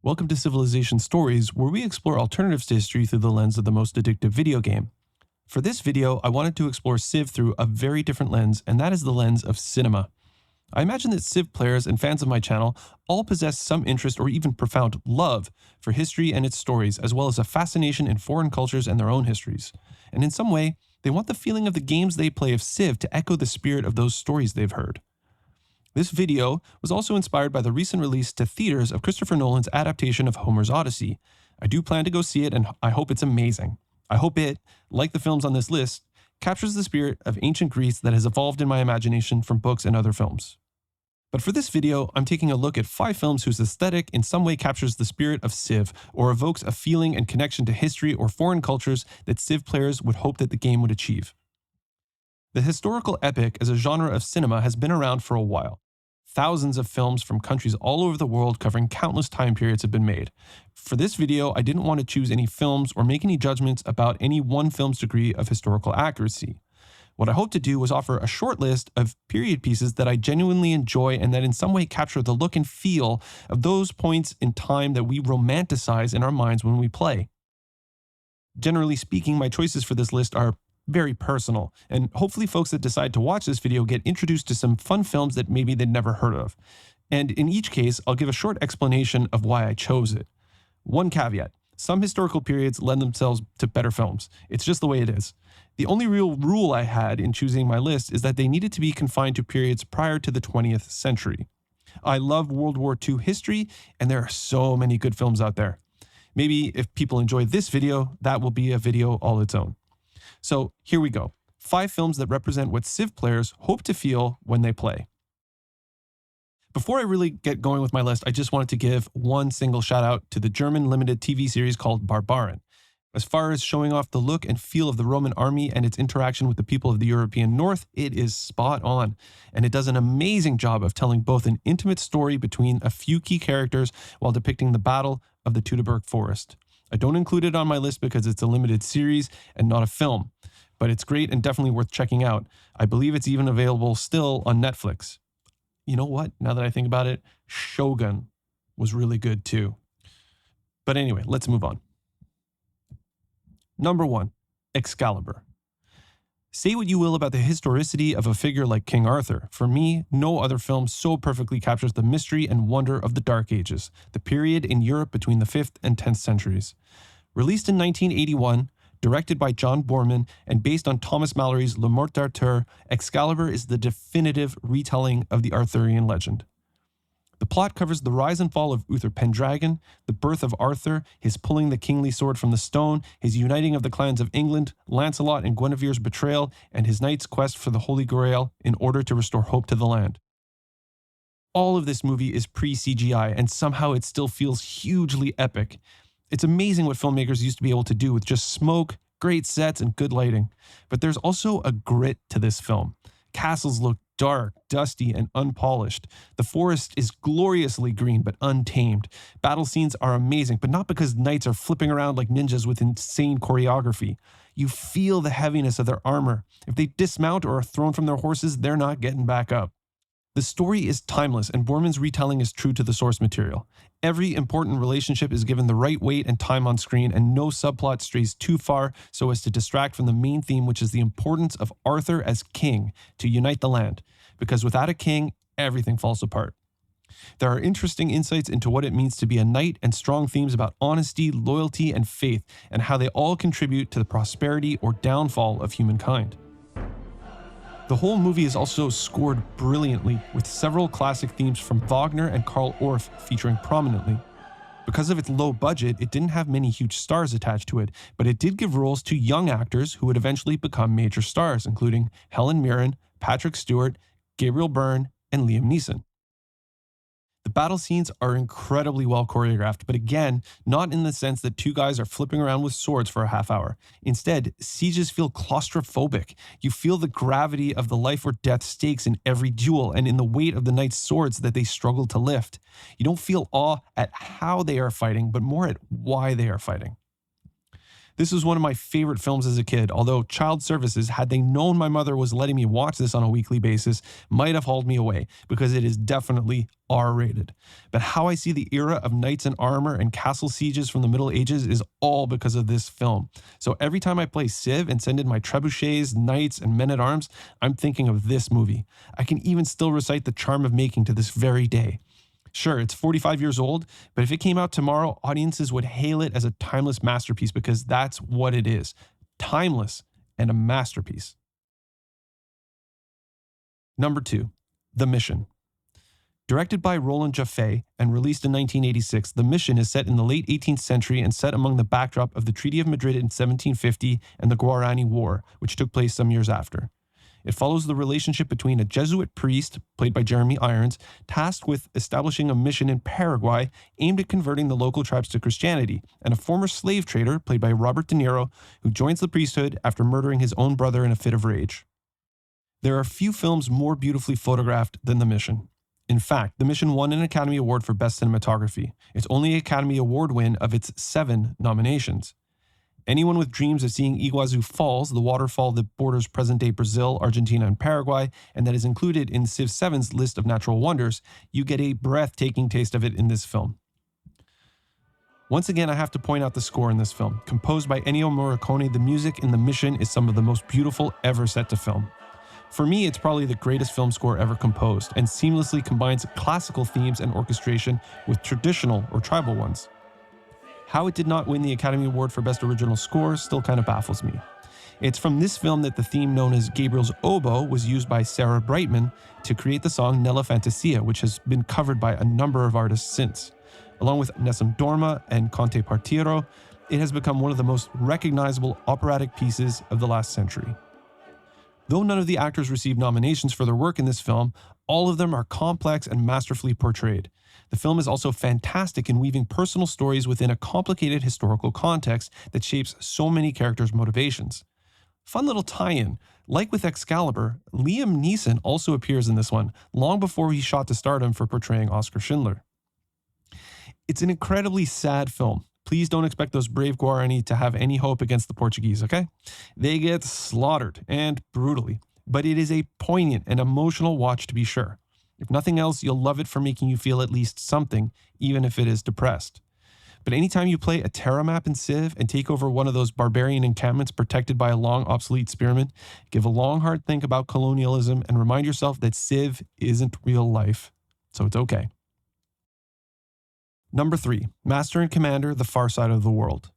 Welcome to Civilization Stories, where we explore alternatives to history through the lens of the most addictive video game. For this video, I wanted to explore Civ through a very different lens, and that is the lens of cinema. I imagine that Civ players and fans of my channel all possess some interest or even profound love for history and its stories, as well as a fascination in foreign cultures and their own histories. And in some way, they want the feeling of the games they play of Civ to echo the spirit of those stories they've heard. This video was also inspired by the recent release to theaters of Christopher Nolan's adaptation of Homer's Odyssey. I do plan to go see it, and I hope it's amazing. I hope it, like the films on this list, captures the spirit of ancient Greece that has evolved in my imagination from books and other films. But for this video, I'm taking a look at 5 films whose aesthetic in some way captures the spirit of Civ, or evokes a feeling and connection to history or foreign cultures that Civ players would hope that the game would achieve. The historical epic as a genre of cinema has been around for a while. Thousands of films from countries all over the world covering countless time periods have been made. For this video, I didn't want to choose any films or make any judgments about any one film's degree of historical accuracy. What I hope to do was offer a short list of period pieces that I genuinely enjoy and that in some way capture the look and feel of those points in time that we romanticize in our minds when we play. Generally speaking, my choices for this list are very personal, and hopefully folks that decide to watch this video get introduced to some fun films that maybe they'd never heard of. And in each case, I'll give a short explanation of why I chose it. One caveat: some historical periods lend themselves to better films. It's just the way it is. The only real rule I had in choosing my list is that they needed to be confined to periods prior to the 20th century. I love World War II history, and there are so many good films out there. Maybe if people enjoy this video, that will be a video all its own. So here we go. 5 films that represent what Civ players hope to feel when they play. Before I really get going with my list, I just wanted to give one single shout out to the German limited TV series called Barbaren. As far as showing off the look and feel of the Roman army and its interaction with the people of the European North, it is spot on. And it does an amazing job of telling both an intimate story between a few key characters while depicting the Battle of the Teutoburg Forest. I don't include it on my list because it's a limited series and not a film, but it's great and definitely worth checking out. I believe it's even available still on Netflix. You know what? Now that I think about it, Shogun was really good too. But anyway, let's move on. Number 1, Excalibur. Say what you will about the historicity of a figure like King Arthur. For me, no other film so perfectly captures the mystery and wonder of the Dark Ages, the period in Europe between the 5th and 10th centuries. Released in 1981, directed by John Boorman, and based on Thomas Mallory's Le Morte d'Arthur, Excalibur is the definitive retelling of the Arthurian legend. The plot covers the rise and fall of Uther Pendragon, the birth of Arthur, his pulling the kingly sword from the stone, his uniting of the clans of England, Lancelot and Guinevere's betrayal, and his knight's quest for the Holy Grail in order to restore hope to the land. All of this movie is pre-CGI, and somehow it still feels hugely epic. It's amazing what filmmakers used to be able to do with just smoke, great sets, and good lighting. But there's also a grit to this film. Castles look dark, dusty, and unpolished. The forest is gloriously green but untamed. Battle scenes are amazing, but not because knights are flipping around like ninjas with insane choreography. You feel the heaviness of their armor. If they dismount or are thrown from their horses, they're not getting back up. The story is timeless, and Boorman's retelling is true to the source material. Every important relationship is given the right weight and time on screen, and no subplot strays too far so as to distract from the main theme, which is the importance of Arthur as king to unite the land. Because without a king, everything falls apart. There are interesting insights into what it means to be a knight and strong themes about honesty, loyalty, and faith, and how they all contribute to the prosperity or downfall of humankind. The whole movie is also scored brilliantly, with several classic themes from Wagner and Karl Orff featuring prominently. Because of its low budget, it didn't have many huge stars attached to it, but it did give roles to young actors who would eventually become major stars, including Helen Mirren, Patrick Stewart, Gabriel Byrne, and Liam Neeson. The battle scenes are incredibly well choreographed, but again, not in the sense that 2 guys are flipping around with swords for a half hour. Instead, sieges feel claustrophobic. You feel the gravity of the life or death stakes in every duel and in the weight of the knights' swords that they struggle to lift. You don't feel awe at how they are fighting, but more at why they are fighting. This was one of my favorite films as a kid, although child services, had they known my mother was letting me watch this on a weekly basis, might have hauled me away, because it is definitely R-rated. But how I see the era of knights in armor and castle sieges from the Middle Ages is all because of this film. So every time I play Civ and send in my trebuchets, knights, and men-at-arms, I'm thinking of this movie. I can even still recite the charm of making to this very day. Sure, it's 45 years old, but if it came out tomorrow, audiences would hail it as a timeless masterpiece, because that's what it is. Timeless and a masterpiece. Number 2, The Mission. Directed by Roland Jaffe and released in 1986, The Mission is set in the late 18th century and set among the backdrop of the Treaty of Madrid in 1750 and the Guarani War, which took place some years after. It follows the relationship between a Jesuit priest, played by Jeremy Irons, tasked with establishing a mission in Paraguay aimed at converting the local tribes to Christianity, and a former slave trader, played by Robert De Niro, who joins the priesthood after murdering his own brother in a fit of rage. There are few films more beautifully photographed than The Mission. In fact, The Mission won an Academy Award for Best Cinematography, its only Academy Award win of its 7 nominations. Anyone with dreams of seeing Iguazu Falls, the waterfall that borders present-day Brazil, Argentina, and Paraguay, and that is included in Civ 7's list of natural wonders, you get a breathtaking taste of it in this film. Once again, I have to point out the score in this film. Composed by Ennio Morricone, the music in The Mission is some of the most beautiful ever set to film. For me, it's probably the greatest film score ever composed, and seamlessly combines classical themes and orchestration with traditional or tribal ones. How it did not win the Academy Award for Best Original Score still kind of baffles me. It's from this film that the theme known as Gabriel's Oboe was used by Sarah Brightman to create the song Nella Fantasia, which has been covered by a number of artists since. Along with Nessun Dorma and Conte Partiro, it has become one of the most recognizable operatic pieces of the last century. Though none of the actors received nominations for their work in this film, all of them are complex and masterfully portrayed. The film is also fantastic in weaving personal stories within a complicated historical context that shapes so many characters' motivations. Fun little tie-in, like with Excalibur, Liam Neeson also appears in this one, long before he shot to stardom for portraying Oskar Schindler. It's an incredibly sad film. Please don't expect those brave Guarani to have any hope against the Portuguese, okay? They get slaughtered, and brutally. But it is a poignant and emotional watch to be sure. If nothing else, you'll love it for making you feel at least something, even if it is depressed. But anytime you play a Terra map in Civ and take over one of those barbarian encampments protected by a long obsolete spearman, give a long hard think about colonialism and remind yourself that Civ isn't real life. So it's okay. Number 3, Master and Commander, The Far Side of the World.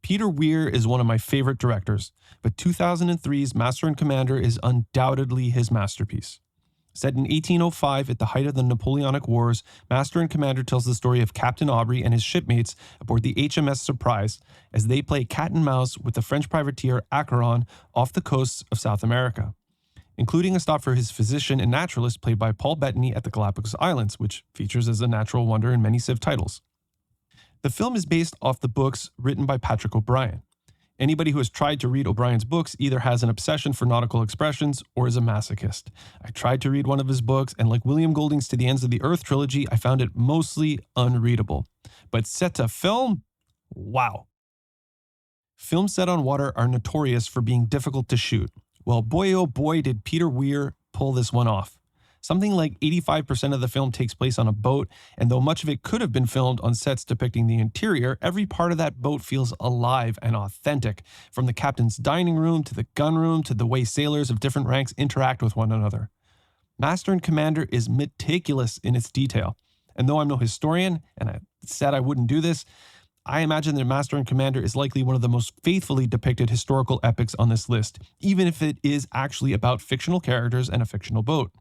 Peter Weir is one of my favorite directors, but 2003's Master and Commander is undoubtedly his masterpiece. Set in 1805 at the height of the Napoleonic Wars, Master and Commander tells the story of Captain Aubry and his shipmates aboard the HMS Surprise as they play cat and mouse with the French privateer Acheron off the coasts of South America, including a stop for his physician and naturalist played by Paul Bettany at the Galapagos Islands, which features as a natural wonder in many Civ titles. The film is based off the books written by Patrick O'Brian. Anybody who has tried to read O'Brian's books either has an obsession for nautical expressions or is a masochist. I tried to read one of his books, and like William Golding's To the Ends of the Earth trilogy, I found it mostly unreadable. But set to film? Wow. Films set on water are notorious for being difficult to shoot. Well, boy oh boy did Peter Weir pull this one off. Something like 85% of the film takes place on a boat, and though much of it could have been filmed on sets depicting the interior, every part of that boat feels alive and authentic, from the captain's dining room to the gun room to the way sailors of different ranks interact with one another. Master and Commander is meticulous in its detail, and though I'm no historian, and I said I wouldn't do this, I imagine that Master and Commander is likely one of the most faithfully depicted historical epics on this list, even if it is actually about fictional characters and a fictional boat.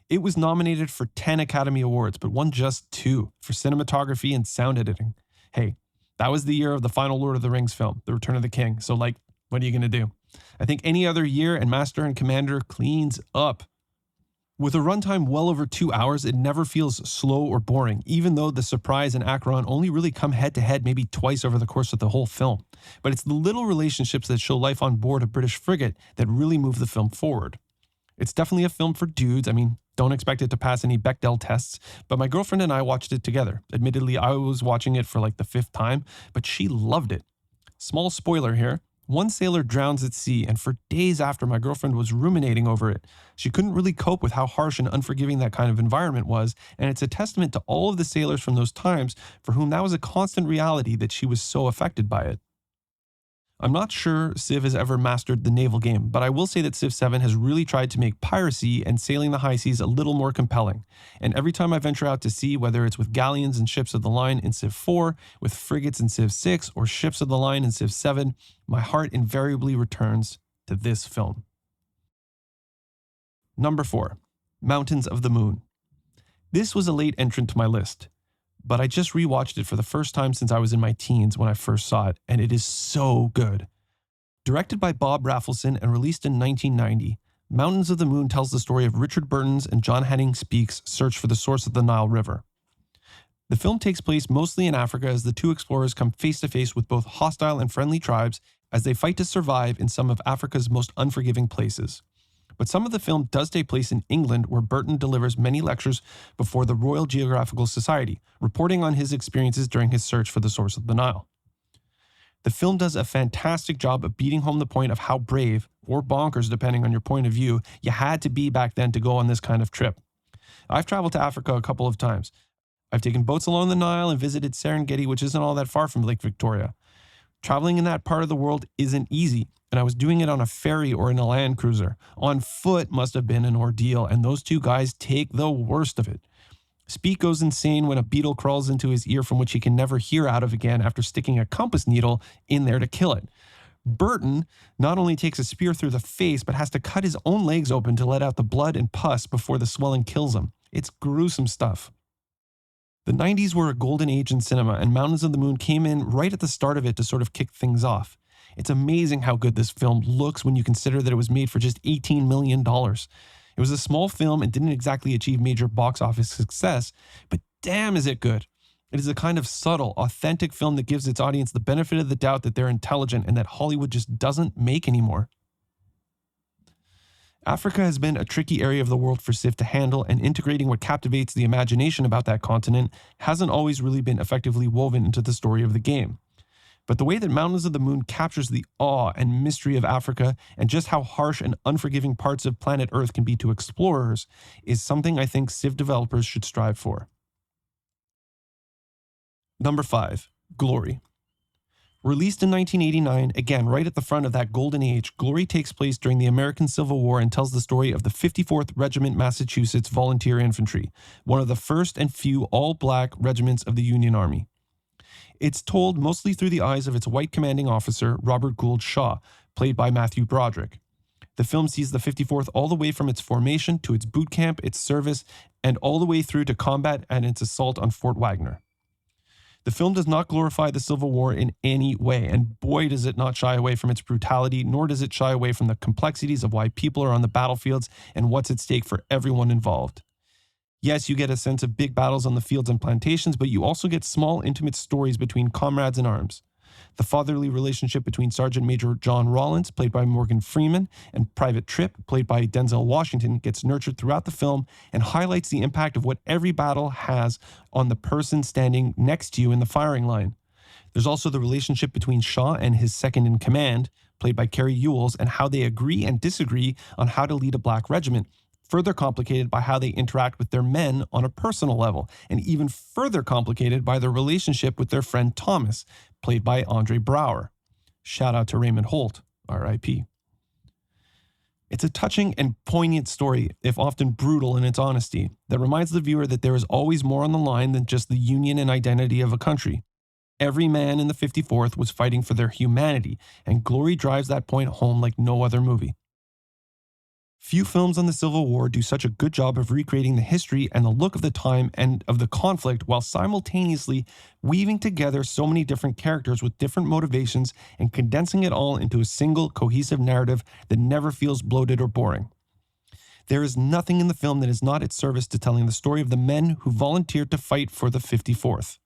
It was nominated for 10 Academy Awards, but won just 2 for cinematography and sound editing. Hey, that was the year of the final Lord of the Rings film, The Return of the King, so what are you going to do? I think any other year and Master and Commander cleans up. With a runtime well over 2 hours, it never feels slow or boring, even though the Surprise and Acheron only really come head-to-head maybe twice over the course of the whole film. But it's the little relationships that show life on board a British frigate that really move the film forward. It's definitely a film for dudes. I mean, don't expect it to pass any Bechdel tests, but my girlfriend and I watched it together. Admittedly, I was watching it for the 5th time, but she loved it. Small spoiler here. One sailor drowns at sea, and for days after, my girlfriend was ruminating over it. She couldn't really cope with how harsh and unforgiving that kind of environment was, and it's a testament to all of the sailors from those times for whom that was a constant reality that she was so affected by it. I'm not sure Civ has ever mastered the naval game, but I will say that Civ 7 has really tried to make piracy and sailing the high seas a little more compelling. And every time I venture out to sea, whether it's with galleons and ships of the line in Civ 4, with frigates in Civ 6, or ships of the line in Civ 7, my heart invariably returns to this film. Number 4. Mountains of the Moon. This was a late entrant to my list, but I just rewatched it for the first time since I was in my teens when I first saw it, and it is so good. Directed by Bob Rafelson and released in 1990, Mountains of the Moon tells the story of Richard Burton's and John Henning Speke's search for the source of the Nile River. The film takes place mostly in Africa as the two explorers come face to face with both hostile and friendly tribes as they fight to survive in some of Africa's most unforgiving places. But some of the film does take place in England, where Burton delivers many lectures before the Royal Geographical Society, reporting on his experiences during his search for the source of the Nile. The film does a fantastic job of beating home the point of how brave, or bonkers depending on your point of view, you had to be back then to go on this kind of trip. I've traveled to Africa a couple of times. I've taken boats along the Nile and visited Serengeti, which isn't all that far from Lake Victoria. Traveling in that part of the world isn't easy, and I was doing it on a ferry or in a land cruiser. On foot must have been an ordeal, and those two guys take the worst of it. Speke goes insane when a beetle crawls into his ear from which he can never hear out of again after sticking a compass needle in there to kill it. Burton not only takes a spear through the face, but has to cut his own legs open to let out the blood and pus before the swelling kills him. It's gruesome stuff. The 90s were a golden age in cinema, and Mountains of the Moon came in right at the start of it to sort of kick things off. It's amazing how good this film looks when you consider that it was made for just $18 million. It was a small film and didn't exactly achieve major box office success, but damn is it good. It is a kind of subtle, authentic film that gives its audience the benefit of the doubt that they're intelligent and that Hollywood just doesn't make anymore. Africa has been a tricky area of the world for Civ to handle, and integrating what captivates the imagination about that continent hasn't always really been effectively woven into the story of the game. But the way that Mountains of the Moon captures the awe and mystery of Africa and just how harsh and unforgiving parts of planet Earth can be to explorers is something I think Civ developers should strive for. Number 5. Glory. Released in 1989, again right at the front of that golden age, Glory takes place during the American Civil War and tells the story of the 54th Regiment Massachusetts Volunteer Infantry, one of the first and few all-black regiments of the Union Army. It's told mostly through the eyes of its white commanding officer, Robert Gould Shaw, played by Matthew Broderick. The film sees the 54th all the way from its formation to its boot camp, its service, and all the way through to combat and its assault on Fort Wagner. The film does not glorify the Civil War in any way, and boy does it not shy away from its brutality, nor does it shy away from the complexities of why people are on the battlefields and what's at stake for everyone involved. Yes, you get a sense of big battles on the fields and plantations, but you also get small, intimate stories between comrades in arms. The fatherly relationship between Sergeant Major John Rawlins, played by Morgan Freeman, and Private Tripp, played by Denzel Washington, gets nurtured throughout the film and highlights the impact of what every battle has on the person standing next to you in the firing line. There's also the relationship between Shaw and his second-in-command, played by Carrie Ewells, and how they agree and disagree on how to lead a black regiment, further complicated by how they interact with their men on a personal level, and even further complicated by their relationship with their friend Thomas, played by Andre Braugher. Shout out to Raymond Holt, R.I.P. It's a touching and poignant story, if often brutal in its honesty, that reminds the viewer that there is always more on the line than just the union and identity of a country. Every man in the 54th was fighting for their humanity, and Glory drives that point home like no other movie. Few films on the Civil War do such a good job of recreating the history and the look of the time and of the conflict while simultaneously weaving together so many different characters with different motivations and condensing it all into a single cohesive narrative that never feels bloated or boring. There is nothing in the film that is not at service to telling the story of the men who volunteered to fight for the 54th.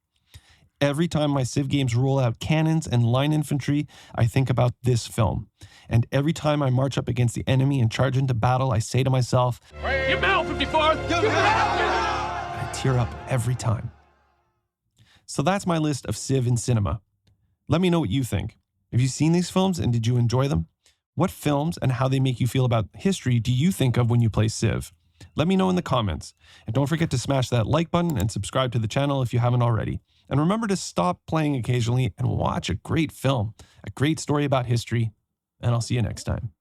Every time my Civ games roll out cannons and line infantry, I think about this film. And every time I march up against the enemy and charge into battle, I say to myself, "Give battle, 54th! Give battle!" And I tear up every time. So that's my list of Civ in cinema. Let me know what you think. Have you seen these films and did you enjoy them? What films and how they make you feel about history do you think of when you play Civ? Let me know in the comments. And don't forget to smash that like button and subscribe to the channel if you haven't already. And remember to stop playing occasionally and watch a great film, a great story about history. And I'll see you next time.